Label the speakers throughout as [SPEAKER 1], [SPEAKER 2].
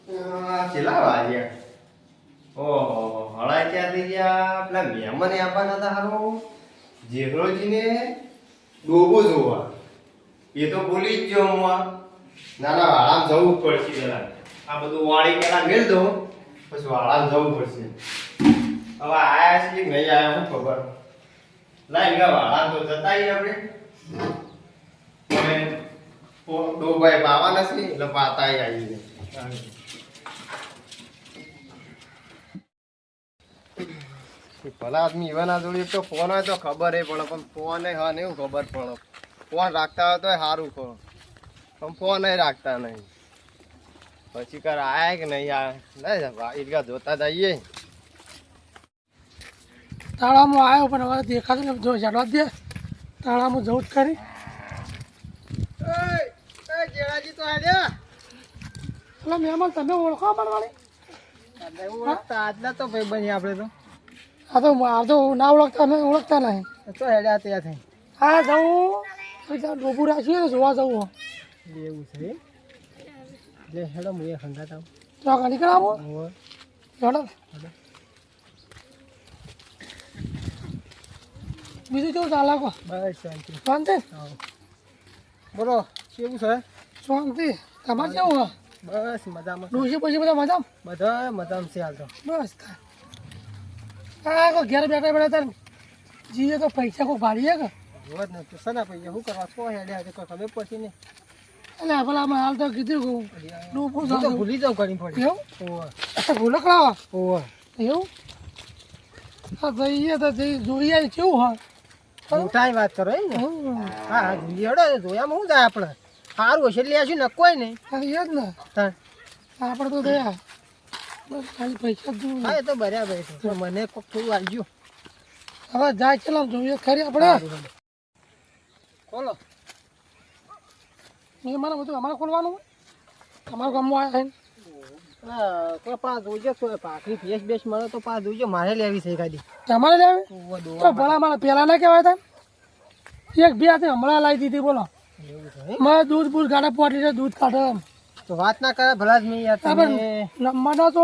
[SPEAKER 1] કેટલા વાગ્યા? ઓહો, હળાઈ ક્યાં થઈ ગયા? પેલા મહેમાન આવવાના હતા હારું. જેહરોજીને ડોબો જોવા. એ તો ભૂલી જ ગયો હું. ના ના, વાળામાં જવું પડશે પેલા. આ બધું વાળી પેલા મેળ દો, પછી વાળામાં જવું પડશે. હવે આયા છે કે નહીં આયા હું ખબર. લાઈ ગયા વાળા તો જતા આવીએ આપણે. ડોબાઈ પાવાના છે એટલે પાતા આવીએ. ભલા આદમી એવાના જોડે તો ફોન હોય તો ખબર એ પડે, પણ ફોન હા નહીં ખબર પડે. ફોન રાખતા હોય તો સારું કહો, પણ ફોન રાખતા નહીં. પછી કર આયા કે નહીં આયા ઈદગા જોતા જઈએ.
[SPEAKER 2] તાળામાં આવ્યો પણ હવે દેખાતું ને જો જાણવા દે. તાળામાં જવું જ કરી.
[SPEAKER 1] જેડાજી તો આવ્યા.
[SPEAKER 2] એટલે મહેમાન તમે ઓળખો પડવાની?
[SPEAKER 1] આજના તો ભાઈ બની આપણે તો.
[SPEAKER 2] આ તો ના ઓળખતા નહીં, ઓળખતા નહીં.
[SPEAKER 1] તો હેડ્યા ત્યાં થઈ.
[SPEAKER 2] હા જવું ડોબું રાખીએ તો જોવા જવું.
[SPEAKER 1] એવું છે એટલે હેડો હું એ ખંગાત આવું.
[SPEAKER 2] તો આગળ નીકળાવો હેડો. બીજું કેવું ચાલે કહો?
[SPEAKER 1] બસ શાંતિ.
[SPEAKER 2] શાંતિ?
[SPEAKER 1] બોલો કેવું છે?
[SPEAKER 2] શાંતિ. તમારે કેવું હોય?
[SPEAKER 1] બસ મજામાં.
[SPEAKER 2] ડોસી પછી બધા મજામાં?
[SPEAKER 1] બધા મજામાં છે હાલ તો.
[SPEAKER 2] બસ હા કોઈ ઘેર બેઠા બેઠા તાર જીએ તો પૈસા કોઈ ભાડીએ કે
[SPEAKER 1] જોવા જ નથી સના પૈસા શું કરવા કો હેડ્યા કોઈ ખબર પડતી નહીં.
[SPEAKER 2] એટલે પેલા અમે હાલ તો કીધું
[SPEAKER 1] હું તો ભૂલી જાઉં ઘણી પડી.
[SPEAKER 2] એવું ભૂલો કરાવો? એવું હા જઈએ તો જોઈએ કેવું હોય.
[SPEAKER 1] મોટાની વાત કરો એમ ને? હા હા જોઈએ હેડો જોયામાં શું જાય આપણે સારું હશે એટલે શું નકોય નહીં.
[SPEAKER 2] હા એ જ ને આપણે તો દયા બસ ખાલી પૈસા જ
[SPEAKER 1] હા એ તો બરાબર છે મને કોક થોડું આવી ગયું.
[SPEAKER 2] હવે જાય ચલામ જોઈએ ખરી આપણે
[SPEAKER 1] ખોલો.
[SPEAKER 2] એ મારે બધું અમારે ખોલવાનું હોય. અમારા ગામમાં આવ્યા
[SPEAKER 1] કોઈ પાંચ જોઈજો તો પાકડી ભેસ બેસ મળે તો પાંચ જોઈજો મારે લેવી છે ગાડી.
[SPEAKER 2] તમારે લેવી તો ભલા મારે પેલા ના કહેવાય તા એક બે હાથે હમણાં લાવી દીધી. બોલો મારે દૂધ બૂધ ગાડા પોટી છે દૂધ કાઢે એમ
[SPEAKER 1] તો વાત ના કરે ભલા જ નહીં યાર.
[SPEAKER 2] નંબર તો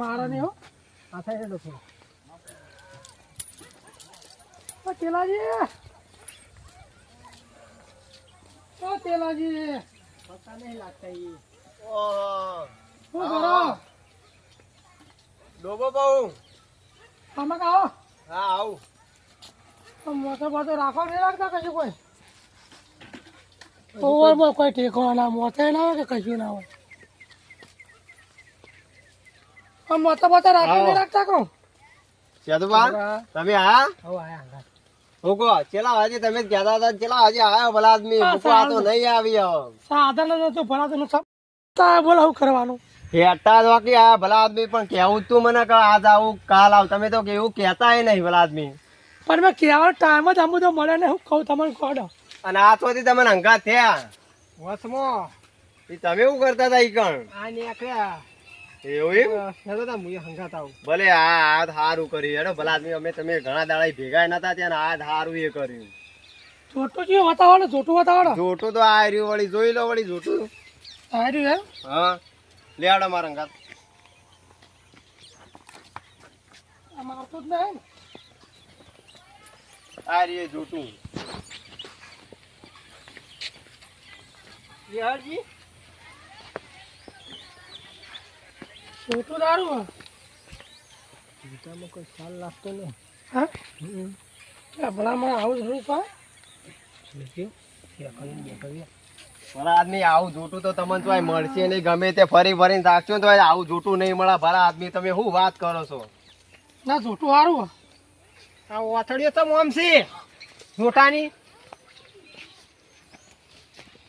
[SPEAKER 2] મારા નહીં હો.
[SPEAKER 1] આ થાય છે
[SPEAKER 2] તેલાજી ઓ તેલાજી
[SPEAKER 1] પતા નહીં લાગતા ઈ.
[SPEAKER 2] શું કરો?
[SPEAKER 1] ડોબો બહુ.
[SPEAKER 2] આમાં કાઓ
[SPEAKER 1] હા આવું.
[SPEAKER 2] મોટો મોટો રાખો નહીં રાખતા કશું કોઈ? ઓવરમાં કોઈ ટેકો ના મોતે ના હોય કે કશું ના હોય. આમ મોટા મોટા રાખો નહીં રાખતા કહું.
[SPEAKER 1] સેતુબા તમે આયા? હવે આયા. હુકો ચેલા આજે તમે જ કહેતા હતા ચેલા આજે આયો ભલા આદમી. હુકો આ તો નહીં આવી હવે.
[SPEAKER 2] સાધન તો ભલા તો સબ બોલો શું કરવાનું?
[SPEAKER 1] હેટા જ વાકી આયા ભલા આદમી પણ કેવું તું મને કે આજ આવું કાલ આવ. તમે તો કેવું કહેતા નહીં ભલા આદમી.
[SPEAKER 2] પણ મેં કહેવાનો ટાઈમ જ આમ તો મળે ને હું કહું તમને કોડો.
[SPEAKER 1] અને આ તો તમને હંગાત થયા વસમો. તમે શું કરતા હતા ઈ કણ? આ નીકળ્યા. એવું એમ? હેડો તા મુએ હંગાત આવું. ભલે આ સારું કર્યું હેડો ભલા આદમી. અમે તમે ઘણા દાડા ભેગા નતા ત્યાં આ સારું એ કર્યું.
[SPEAKER 2] જોટું છે બતાવો જોટું બતાવો.
[SPEAKER 1] જોટું તો આ રહ્યું વળી જોઈ લો વળી જોટું.
[SPEAKER 2] આ રહ્યું એમ?
[SPEAKER 1] હા લે આડો મારા હંગાત.
[SPEAKER 2] આમાં આવતું જ નહીં.
[SPEAKER 1] આ રહ્યું જોટું.
[SPEAKER 2] યારજી જોટું દારૂ હોય.
[SPEAKER 1] જૂતામાં કોઈ ખ્યાલ લાગતો નહીં.
[SPEAKER 2] હા ભલા મને આવું જરૂર
[SPEAKER 1] ભલા આદમી આવું જોટું તો તમને તો મળશે નહીં. ગમે તે ફરી ફરીને રાખશો તો આવું જોટું નહીં મળે. ભલા આદમી તમે શું વાત કરો છો?
[SPEAKER 2] ના જોટું સારું હોય.
[SPEAKER 1] આ ઓથડીઓ તો મોમ છે જોટાની.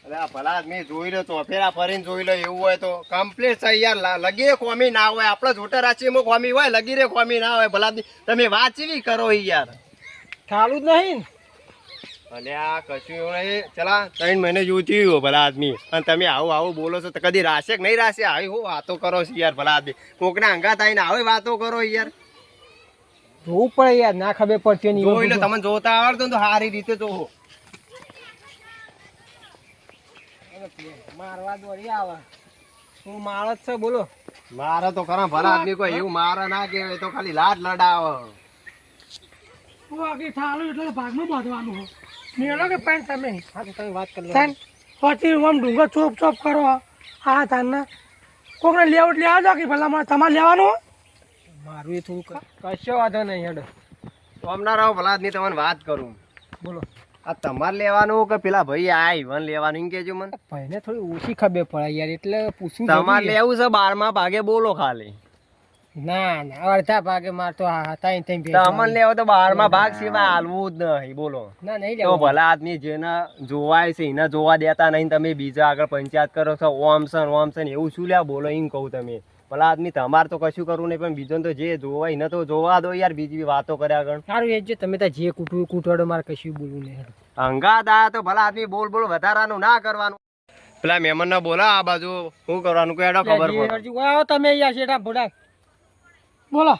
[SPEAKER 1] અરે ભલા આદમી જોઈ લો તો ફેરા ફરીને જોઈ લો. એવું હોય તો કમ્પ્લીટ છે યાર. લગી ખોમી ના હોય. આપણે જોટા રાચીમાં ખોમી હોય લગી રે ખોમી ના હોય. ભલા આદમી તમે વાંચવી કરો યાર.
[SPEAKER 2] ચાલુ જ નહીં.
[SPEAKER 1] અને આ કશું એવું નહીં. ચલા 3 મહિને જેવું થયું ભલા આદમી. અને તમે આવું બોલો છો તો કદી રાશે કે નહીં રાશે? આવી હું વાતો કરો છો યાર ભલા આદમી. કોકના અંગાત આવીને આવી વાતો કરો યાર.
[SPEAKER 2] જોવું પડે યાર ના ખબર પડશે નહીં.
[SPEAKER 1] જોઈ લો તમને જોતા આવડતું તો સારી રીતે જોવો.
[SPEAKER 2] મારવા દોરી આવે
[SPEAKER 3] હું માળ જ છે બોલો.
[SPEAKER 1] મારે તો ખરા ભલા આદમી કોઈ એવું મારે ના કહેવાય તો ખાલી લાડ લડાવ.
[SPEAKER 2] હું આખી થાળું એટલે ભાગમાં બાંધવાનું હોય મેળો કે પાણી તમે
[SPEAKER 3] હા તો તમે વાત કરી લો.
[SPEAKER 2] તાન પછી આમ ડુંગર ચોપ ચોપ કરો હા તાનના કોકને લેવું લેવા દો કે ભલા મારે તમારે લેવાનું હોય?
[SPEAKER 3] મારું એ થોડું કશો વાંધો નહીં હેડો.
[SPEAKER 1] તો હમણાં રહો ભલા આદમી તમને વાત કરું.
[SPEAKER 3] બોલો.
[SPEAKER 1] આ તમારે લેવાનું કે પેલા ભાઈ આ ઈવન લેવાનું એમ કેજો મને.
[SPEAKER 3] ભાઈને થોડી ઓછી ખબર પડે યાર એટલે પૂછવું
[SPEAKER 1] તમારે
[SPEAKER 3] જરૂરી.
[SPEAKER 1] લેવું છે 12મા ભાગે બોલો ખાલી.
[SPEAKER 3] ના ના અડધા ભાગે માર તો હા તાઈ તાઈ
[SPEAKER 1] તમને લેવો તો 12મા ભાગ સિવાય હાલવું જ નહીં બોલો.
[SPEAKER 3] ના નહીં
[SPEAKER 1] તો
[SPEAKER 3] લેવું.
[SPEAKER 1] ભલા આદમી જેને જોવાય છે એને જોવા દેતા નહીં તમે બીજા આગળ પંચાયત કરો છો ઓમ છે ને એવું શું લ્યા બોલો એમ કહું તમે. ભલા આદમી તમારે તો કશું કરવું નહીં પણ બીજો તો જે જોવાય એને તો જોવા દો યાર બીજી બી વાતો કર્યા આગળ.
[SPEAKER 3] સારું એ જે તમે ત્યાં જે કૂટવું કૂટવાડો મારે કશું બોલવું નહીં હેડો.
[SPEAKER 1] અંગાત આ તો ભલા આદમી બોલ બોલ વધારાનું ના કરવાનું. પેલા મહેમાન ને બોલા આ બાજુ શું કરવાનું કહેડો ખબર પડે.
[SPEAKER 3] હરજી, આવો તમે યાર શેઠા ભોડા.
[SPEAKER 2] બોલો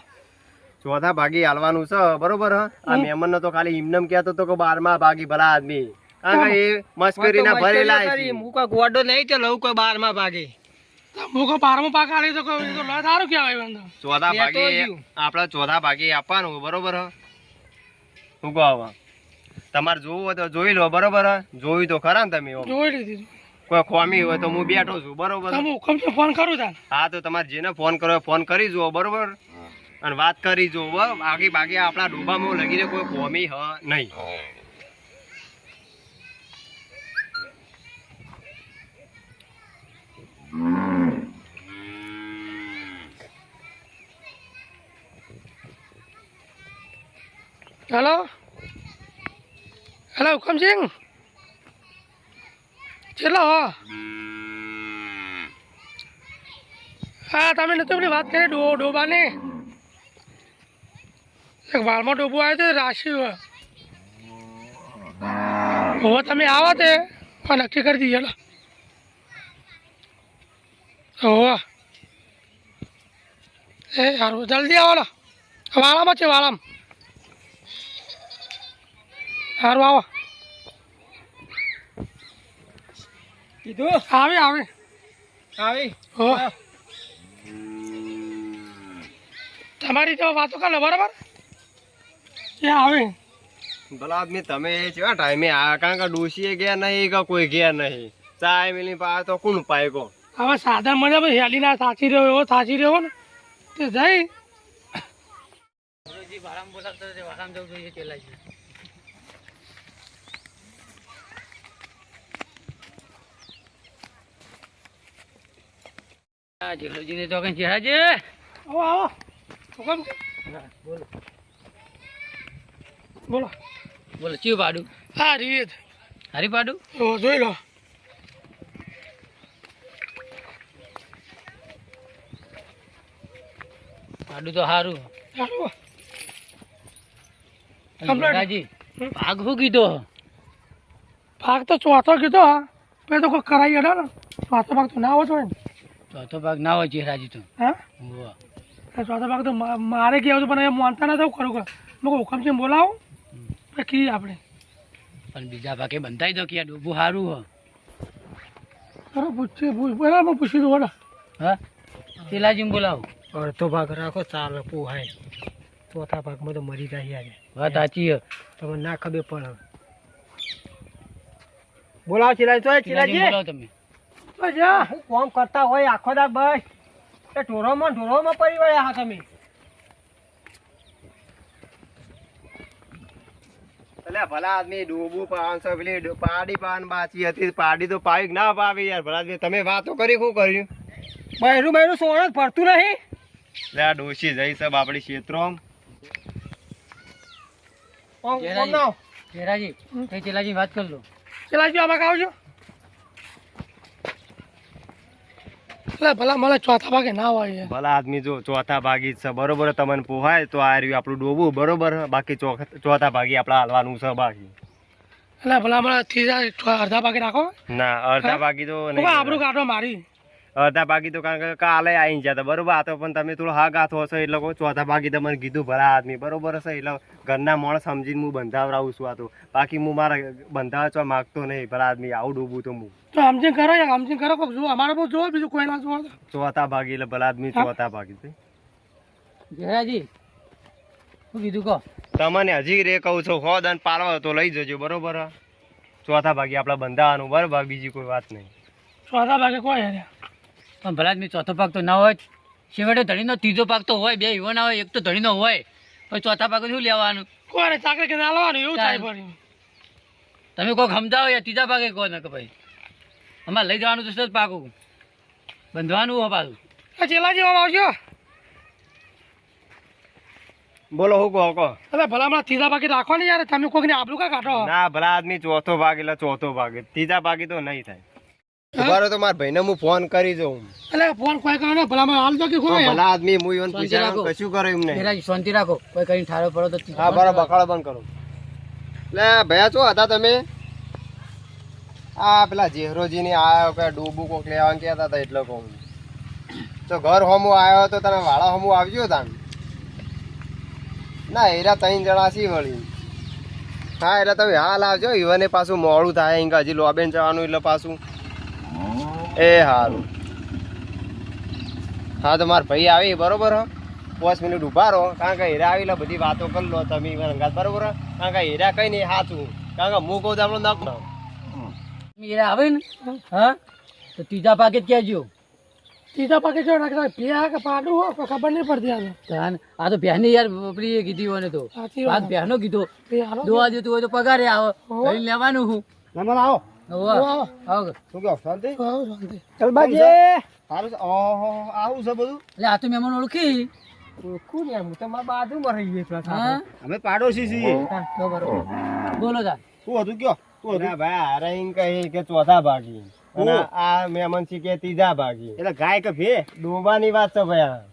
[SPEAKER 1] ચોથા ભાગી હાલવાનું છે બરોબર હ? આ મહેમાન ને તો ખાલી એમનેમ કહેતો હતો કે 12મા ભાગી ભલા આદમી કારણ કે એ મસ્કરીના ભરેલા છે.
[SPEAKER 3] હું કોઈ ગોડો નહીં તો લઉં કોઈ 12મા ભાગે.
[SPEAKER 2] હું કોઈ 12મો પાક આલી તો કોઈ તો લો સારું કહેવાય બંધ
[SPEAKER 1] ચોથા
[SPEAKER 3] લેતો
[SPEAKER 1] ભાગે
[SPEAKER 3] જ્યું.
[SPEAKER 1] આપડે ચોથા ભાગે આપવાનું બરોબર હ? શું કહો હવે તમારે જોવું હોય તો જોઈ લો બરોબર હ? જોયું તો ખરા ને તમે ઓમ.
[SPEAKER 2] જોઈ લીધી
[SPEAKER 1] કોઈ ખોમી હોય તો હું બેઠો છું બરોબર હ?
[SPEAKER 2] તમે હુકમ છે ફોન કરું તાન
[SPEAKER 1] હા તો તમારે જેને ફોન કર્યો ફોન કરી જુઓ બરોબર અને વાત કરી જુઓ બાકી બાકી આપણા ડોબામાં લગીને કોઈ ખોમી હ નહીં.
[SPEAKER 2] હેલો હેલો હુકમસિંહ ચલો હા તમે નતું પેલી વાત કરી ડોબાની એક વાળમાં ડોબો આવ્યો તો રાશિ હવે તમે આવો તે નક્કી કરી દઈએ હોવા એ સારું જલ્દી આવો વાળામાં છે વાળામાં સારું આવો
[SPEAKER 3] કીધું
[SPEAKER 2] આવે આવે
[SPEAKER 3] આવી
[SPEAKER 2] હો તમારી જો વાતો કરે બરાબર એ આવે
[SPEAKER 1] ભલા આદમી તમે કેવા ટાઈમે આ કારણ કે ડોશીએ ગયા નહીં કે કોઈ ગયા નહીં ચાય મિલી પા તો કોણ પાય કો.
[SPEAKER 2] હવે સાધન મને હેલીના સાચી રહ્યો એવો સાચી રહ્યો ને તે જઈ
[SPEAKER 3] વાળામાં બોલાવતો વાળામાં જવું જોઈએ પેલા જેલોજીને તો કઈ ચહેરાજે
[SPEAKER 2] આવો આવો હુકમ
[SPEAKER 3] બોલો
[SPEAKER 2] બોલો
[SPEAKER 3] બોલો ચિયું પાડું
[SPEAKER 2] હા રીત
[SPEAKER 3] હારી પાડું
[SPEAKER 2] જોઈ લો
[SPEAKER 3] પાડું તો સારું
[SPEAKER 2] સારું Complete.
[SPEAKER 3] રાજી ભાગ શું કીધો
[SPEAKER 2] ભાગ તો ચોથો કીધો હા પેલો તો કોઈ કરાઈ ગયો ને ચોથો ભાગ તો ના આવો છો ને
[SPEAKER 3] ચોથો ભાગ ના હોય ચહેરાજી તો
[SPEAKER 2] હા
[SPEAKER 3] હોવે.
[SPEAKER 2] ચોથો ભાગ તો મારે કહેવું હતું પણ એ માનતા ના થવું ખરું મેં હુકમસિંહ બોલાવો પછી કહીએ આપણે
[SPEAKER 3] પણ બીજા ભાગે બંધાઈ દો કે આ ડૂબું સારું હો
[SPEAKER 2] બરાબર પૂછીએ બરાબર પૂછી દો વડા
[SPEAKER 3] હા ચેલાજી બોલાવો અડધો ભાગ રાખો ચાલે પોહાય ચોથા ભાગમાં તો મરી જાય યાર વાત સાચી હે તમને ના ખબર પડે બોલાવો ચેલાજી બોલાવો તમે
[SPEAKER 2] જા
[SPEAKER 3] હું કામ કરતા હોય આખો દા બસ એ ઢોરોમાં પડી વળ્યા હા તમે
[SPEAKER 1] એટલે ભલા આદમી ડોબું 500 પેલી પાડી પાન બાચી હતી પાડી તો પાવી ના પાવી યાર ભલા આદમી તમે વાતો કરી શું કર્યું.
[SPEAKER 3] બહેરું સોળ ભરતું નહીં
[SPEAKER 1] એટલે આ ડોશી જઈ સબ આપણી ક્ષેત્રોમાં
[SPEAKER 3] ચેરાજી ચેલાજી વાત કરી લો
[SPEAKER 2] ચલાજી આમાં આવજો એટલે ભલા મને ચોથા ભાગે ના હોય
[SPEAKER 1] ભલા આદમી જો ચોથા ભાગી જ છે બરોબર તમને પોહાય તો આ રહ્યું આપણું ડોબું બરોબર બાકી ચોથા ભાગી આપણે હાલવાનું છે બાકી
[SPEAKER 2] એટલે ભલા મને ત્રીજા અડધા ભાગે રાખો
[SPEAKER 1] ના અડધા ભાગી તો નહીં.
[SPEAKER 2] આબરું કાઢો મારી
[SPEAKER 1] અડધા ભાગી તો કારણ કે કાલે આવી ગયા હતા બરોબર. આ તો પણ તમે થોડો હા ગાથો હશો એટલે કહું ચોથા ભાગી તમને કીધું ભલા આદમી બરોબર હશે એટલે ઘરના માણસ સમજીને હું બંધાવરાવું છું. આ તો બાકી હું મારા બંધાવવા ચો માગતો નહીં ભલા આદમી આવું ડૂબું તો હું
[SPEAKER 2] તો સમજીને કરો યાર, સમજીને કરો. કોક જુઓ અમારે બહુ જુઓ, બીજું કોઈ ના જુઓ.
[SPEAKER 1] ચોથા ભાગી એટલે ભલા આદમી ચોથા ભાગી.
[SPEAKER 3] જયરાજી શું કીધું કહો.
[SPEAKER 1] તમને હજી રે કહું છું હો દન પાડવા તો લઈ જજો બરોબર. ચોથા ભાગે આપણે બંધાવાનું બરોબર, બીજી કોઈ વાત નહીં.
[SPEAKER 2] ચોથા ભાગે કોઈ યાર
[SPEAKER 3] પણ ભલા આદમી ચોથો ભાગ તો ના હોય, છેવટે ધણીનો ત્રીજો ભાગ તો હોય, બે એવો ના હોય, એક તો ધણીનો હોય, પછી ચોથા ભાગ શું લેવાનું?
[SPEAKER 2] કોઈ ચાકરી કે લાવવાનું એવું થાય પડ્યું.
[SPEAKER 3] તમે કોઈક સમજાવો યા ત્રીજા ભાગે કહો ને કે ભાઈ અમારે લઈ જવાનું તો છે જ પાકું, બંધવાનું હો પાછું.
[SPEAKER 2] ચેલા જેવા આવજો.
[SPEAKER 1] બોલો હું કહો કહો.
[SPEAKER 2] અરે ભલા હમણાં ત્રીજા ભાગે રાખો ને યાર, તમે કોઈક ને આબરૂ કા કાઢો.
[SPEAKER 1] ના ભલા આદમી ચોથો ભાગ એટલે ચોથો ભાગ, ત્રીજા ભાગે તો નહીં થાય. ઉભારો તો મારા ભાઈને હું ફોન કરી દઉં.
[SPEAKER 2] એટલે ફોન કોઈ કરે ને ભલા હાલ તો કે કોઈ
[SPEAKER 1] ભલા આદમી હું ઈવન પૂછ્યા કશું કરે એમ નહીં.
[SPEAKER 3] જયરાજી શાંતિ રાખો, કોઈ કરીને ઠારો પડો તો
[SPEAKER 1] હા બરાબર, બખાડો બંધ કરો. એટલે ભયા છો હતા તમે? આ પેલા જેહરોજી ની આયો કે ડૂબુ કોક લેવાનું કહેતા હતા એટલે કહું. તો ઘર હોમું આવ્યો તો તમે વાળા હોમું આવજો તાન. ના એરા 3 જણા સી વળી. હા એટલે તમે હાલ આવજો, ઈવને પાછું મોડું થાય અહીં હજી લોબેન જવાનું એટલે પાછું. એ સારું. હા તો મારા ભાઈ આવી બરોબર. 5 મિનિટ ઉભા રહો, કારણ કે હીરા આવી બધી વાતો કરી લો તમે અંગાત બરોબર. કારણ કે હીરા કઈ નહીં સાચું, કારણ કે હું કહું તો આપણો નક
[SPEAKER 3] હીરા આવે ને હા તો ત્રીજા ભાગે જ કહેજો.
[SPEAKER 2] ત્રીજા ભાગે જો નાખતા ભેહ કે પાડું હો કોઈ ખબર નહીં પડતી.
[SPEAKER 3] આ તો બહેની યાર પેલી કીધી હોય ને તો
[SPEAKER 2] સાચી
[SPEAKER 3] વાત
[SPEAKER 2] વાત.
[SPEAKER 3] બહેનો કીધો
[SPEAKER 2] હાલો.
[SPEAKER 3] દોવા દેતું હોય તો પગારે આવો લઈને લેવાનું હું.
[SPEAKER 1] નમન આવો.
[SPEAKER 3] આવો આવો.
[SPEAKER 1] શું કહો શાંતિ?
[SPEAKER 2] આવો શાંતિ.
[SPEAKER 1] ચલ બાજી સારું છે. ઓહો આવું છે બધું.
[SPEAKER 3] એટલે આ તો મહેમાન ઓળખી
[SPEAKER 1] ઓળખું ને હું તમારા બાજુમાં રહી ગઈ.
[SPEAKER 3] હા
[SPEAKER 1] અમે પાડોશી છીએ.
[SPEAKER 3] તો બરોબર બોલો તા
[SPEAKER 1] શું હતું કયો? શું હતું ભાઈ? હારાઈન કહી કે ચોથા ભાગી અને આ મહેમાન સી કે ત્રીજા ભાગી. એટલે ગાય કે ભે ડોબાની વાત છે ભાઈ.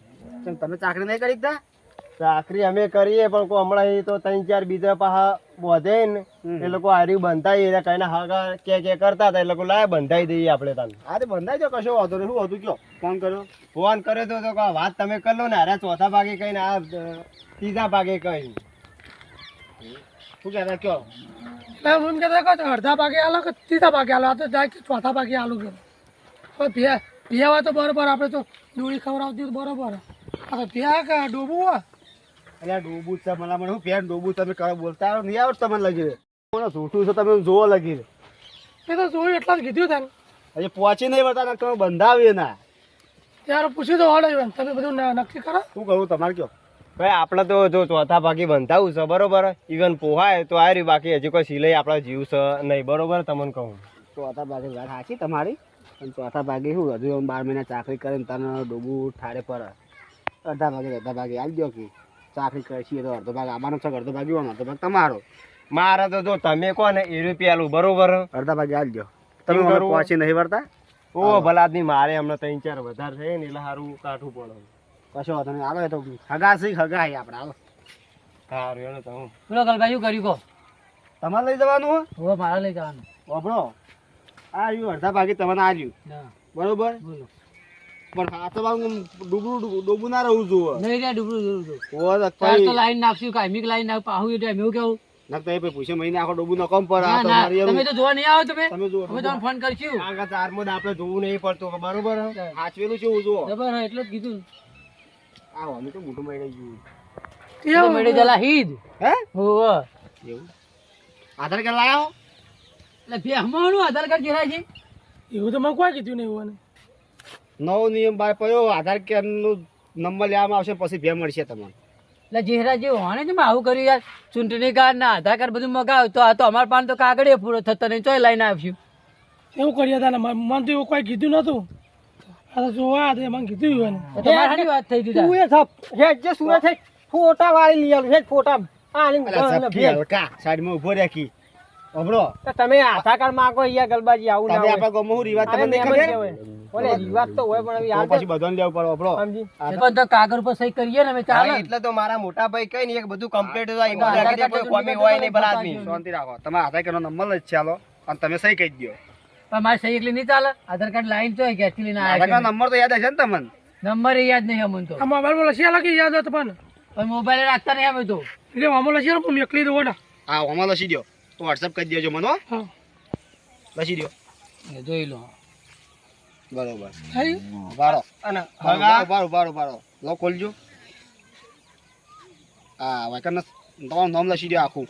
[SPEAKER 1] તમે ચાકરી નહીં કરી દા? ચાકરી અમે કરીએ પણ કોઈ હમણાં તો 3-4 બીજા પાહા બોધે ને એ લોકો હાર્યું બંધાઈ એટલે કઈ હાગા કે કરતા હતા એ લોકો લાય બંધાઈ દઈએ આપણે તને. અરે બંધાઈ દો, કશો વાંધો નહીં. શું હતું કયો? ફોન કર્યો? ફોન કર્યો તો વાત તમે કરી લો ને. અરે ચોથા ભાગે કઈ ને આ ત્રીજા ભાગે કઈ શું કહેતા કયો?
[SPEAKER 2] એટલે હું કહેતા કે અડધા ભાગે આલો કે ત્રીજા ભાગે આલો. આ તો જાય ચોથા ભાગે આલું કે ભેહ ભેહ હોય તો બરોબર, આપણે તો દોડી ખવડાવતી તો બરોબર. આ ભેહ કે ડોબું હોય
[SPEAKER 1] એટલે ડોબુ છે મને શું પેન ડોબુ તમે કરો બોલતા નહીં આવડતું તમને લગી કોને જૂઠું છે તમે જોવો લગી
[SPEAKER 2] એ તો જોયું એટલા જ કીધું તને.
[SPEAKER 1] હજી પહોંચી નહીં વળતા તમે બંધાવીએ ના.
[SPEAKER 2] ત્યારે પૂછ્યું તો વાળો તમે બધું નક્કી કરો.
[SPEAKER 1] શું કરું તમારે કયો? ભાઈ આપણે તો જો ચોથા ભાગે બંધાવું છે બરોબર. ઇવન પોહાય તો આ રહ્યું, બાકી હજી કોઈ સિલાઈ આપણા જીવ છે નહીં બરોબર. તમને કહું ચોથા ભાગે વાત સાચી તમારી, પણ ચોથા ભાગે શું હજુ 12 મહિના ચાકરી કરીને તને ડોબુ ઠારે પર અડધા ભાગે આવી દો કે ચાકરી કરશીએ તો અડધો ભાગ આવવાનો છે, અડધો ભાગ એવાનો, અડધો ભાગ તમારો. મારે તો જો તમે કહો ને એ રૂપિયા બરોબર અડધા ભાગે આવી દો. તમે પહોંચી નહીં વળતા? ઓ ભલા આદમી મારે હમણાં 3-4 વધારે છે ને એટલે સારું કાઠું પડે. કશો વાંધો નહીં. આવે તો હગા છે હગા આપણે આવો. સારું એનો તો હું
[SPEAKER 3] બોલો ગલભાઈ શું કર્યું કહો.
[SPEAKER 1] તમારે લઈ જવાનું
[SPEAKER 3] હવે મારા લઈ જવાનું.
[SPEAKER 1] વાપરો આ આવ્યું અડધા ભાગે તમને આવ્યું બરોબર.
[SPEAKER 3] બોલો
[SPEAKER 1] પણ સાચો ભાગ ડૂબું ના રહું છું.
[SPEAKER 3] નહીં રે ડુબરું જરૂર તો લાઈન નાખશું કાયમિક લાઈન નાખ પાહું એટલે એવું કેવું
[SPEAKER 1] નકતા એ પૂછે મહિને આખો ડૂબું ન કમ પડે.
[SPEAKER 3] ના ના તમે તો જોવા નહીં આવો તમે
[SPEAKER 1] જુઓ
[SPEAKER 3] અમે તમને ફોન કરશું.
[SPEAKER 1] આગળ 4 મોડ આપણે જોવું નહીં પડતું બરોબર. સાચવેલું છે હું જુઓ.
[SPEAKER 3] બરાબર એટલે જ કીધું.
[SPEAKER 1] આવો અમે તો મોટું મળી ગયું.
[SPEAKER 3] તો મેળે જલા હીદ
[SPEAKER 1] હે
[SPEAKER 3] હોવે
[SPEAKER 1] એવું આધાર કાર્ડ લાવ્યો?
[SPEAKER 3] એટલે ભેહમાનું આધાર કાર્ડ જોડાય છે
[SPEAKER 2] એવું તો મેં કોઈ કીધું નહીં એવું.
[SPEAKER 1] નવો નિયમ બહાર પડ્યો, આધાર કાર્ડ નું નંબર લેવામાં આવશે પછી ભે મળશે તમને.
[SPEAKER 3] એટલે જેહરા જે હોને છે આવું કર્યું યાર, ચૂંટણી કાર્ડ ના આધાર કાર્ડ બધું મગાવ તો આ તો અમારા પાસે તો કાગળ પૂરો થતો નહીં, ચોય લઈને આપ્યું.
[SPEAKER 2] એવું કર્યા હતા ને મને તો એવું કોઈ કીધું નતું. આ તો જોવા મને કીધું એવું.
[SPEAKER 3] તમારી સારી વાત થઈ હતી
[SPEAKER 2] તું એ થપ જે સુરત થઈ ફોટા વાળી લઈ આવ્યું છે ફોટા.
[SPEAKER 1] સાઈડમાં ઉભો રાખી અબળો
[SPEAKER 2] તમે આધાર કાર્ડ માંગો અહીંયા ગલબાજી આવું ના
[SPEAKER 1] આપણા ગામમાં હું રિવાજ તમને નહીં ખબર?
[SPEAKER 2] ઓલે રિવાજ તો હોય પણ હવે
[SPEAKER 1] પછી બધાને લેવું પડે અબળો.
[SPEAKER 2] સમજી
[SPEAKER 3] પણ તો કાગળ પર સહી કરીએ ને અમે ચાલે.
[SPEAKER 1] એટલે તો મારા મોટા ભાઈ કઈ નહીં, એક બધું કમ્પ્લીટ હોય ઈમો રાખી દે, કોઈ કોમી હોય નહીં. ભલા આદમી શાંતિ રાખો. તમારા આધાર કાર્ડ નો નંબર જ ચાલો અને તમે સહી કહી દો.
[SPEAKER 3] પણ મારી સહી એકલી નહીં ચાલે આધાર કાર્ડ લાઈન તો ક્યાંથી લઈને
[SPEAKER 4] આધાર કાર્ડ
[SPEAKER 3] આવ્યા
[SPEAKER 4] નંબર તો યાદ હશે ને તમને?
[SPEAKER 3] નંબર એ યાદ નહીં અમને તો
[SPEAKER 2] આ મોબાઈલમાં લસી આલા કે યાદ હતો પણ
[SPEAKER 3] મોબાઈલ રાખતા નહીં અમે તો
[SPEAKER 2] એટલે આમાં લસી આલો હું એકલી દઉં ઓડા
[SPEAKER 4] હા આમાં લસી દો તો વોટ્સઅપ કરી દેજો મને હો.
[SPEAKER 2] હા
[SPEAKER 4] લસી દો
[SPEAKER 3] જોઈ લો
[SPEAKER 4] બરોબર
[SPEAKER 2] થઈ
[SPEAKER 4] બારો
[SPEAKER 1] અને
[SPEAKER 4] બારો લો ખોલજો. હા વાયકરના તમારું નામ લસી દો આખું.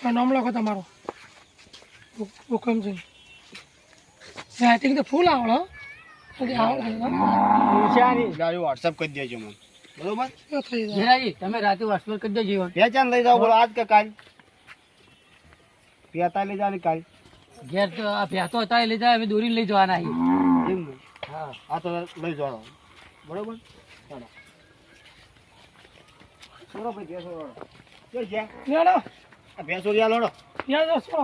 [SPEAKER 2] આ નામ લખો તમારો હુકમસિંહ રાઇટિંગ તો ફૂલ આવડે
[SPEAKER 4] ગાડી વોટ્સઅપ કરી દેજો મને બરોબર.
[SPEAKER 2] થઈ જાય
[SPEAKER 3] જીરાજી તમે રાતે વોટ્સઅપ કરી દેજો જીવન
[SPEAKER 4] પેચાન લઈ જાઓ બોલો આજ કે કાલ? પેતા લઈ જાવ ને કાલ
[SPEAKER 3] ઘેર તો આ ભેંસો હતા એ લઈ જાય અમે દોરીને લઈ જવાના છીએ
[SPEAKER 4] એમ ને?
[SPEAKER 3] હા
[SPEAKER 4] હા તો લઈ જાઓ બરોબર. ચાલો છોડો ભાઈ ભેંસો વાળો. ક્યાં ગયા?
[SPEAKER 2] લેડો
[SPEAKER 4] આ ભેંસો રહ્યા લોડો.
[SPEAKER 2] યાદ હશો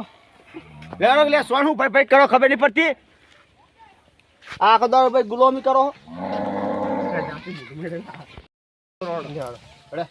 [SPEAKER 4] લેડો લે સોન હું ભાઈ કરો ખબર નહીં પડતી. આ કદાચ ભાઈ ગુલામી કરો. અરે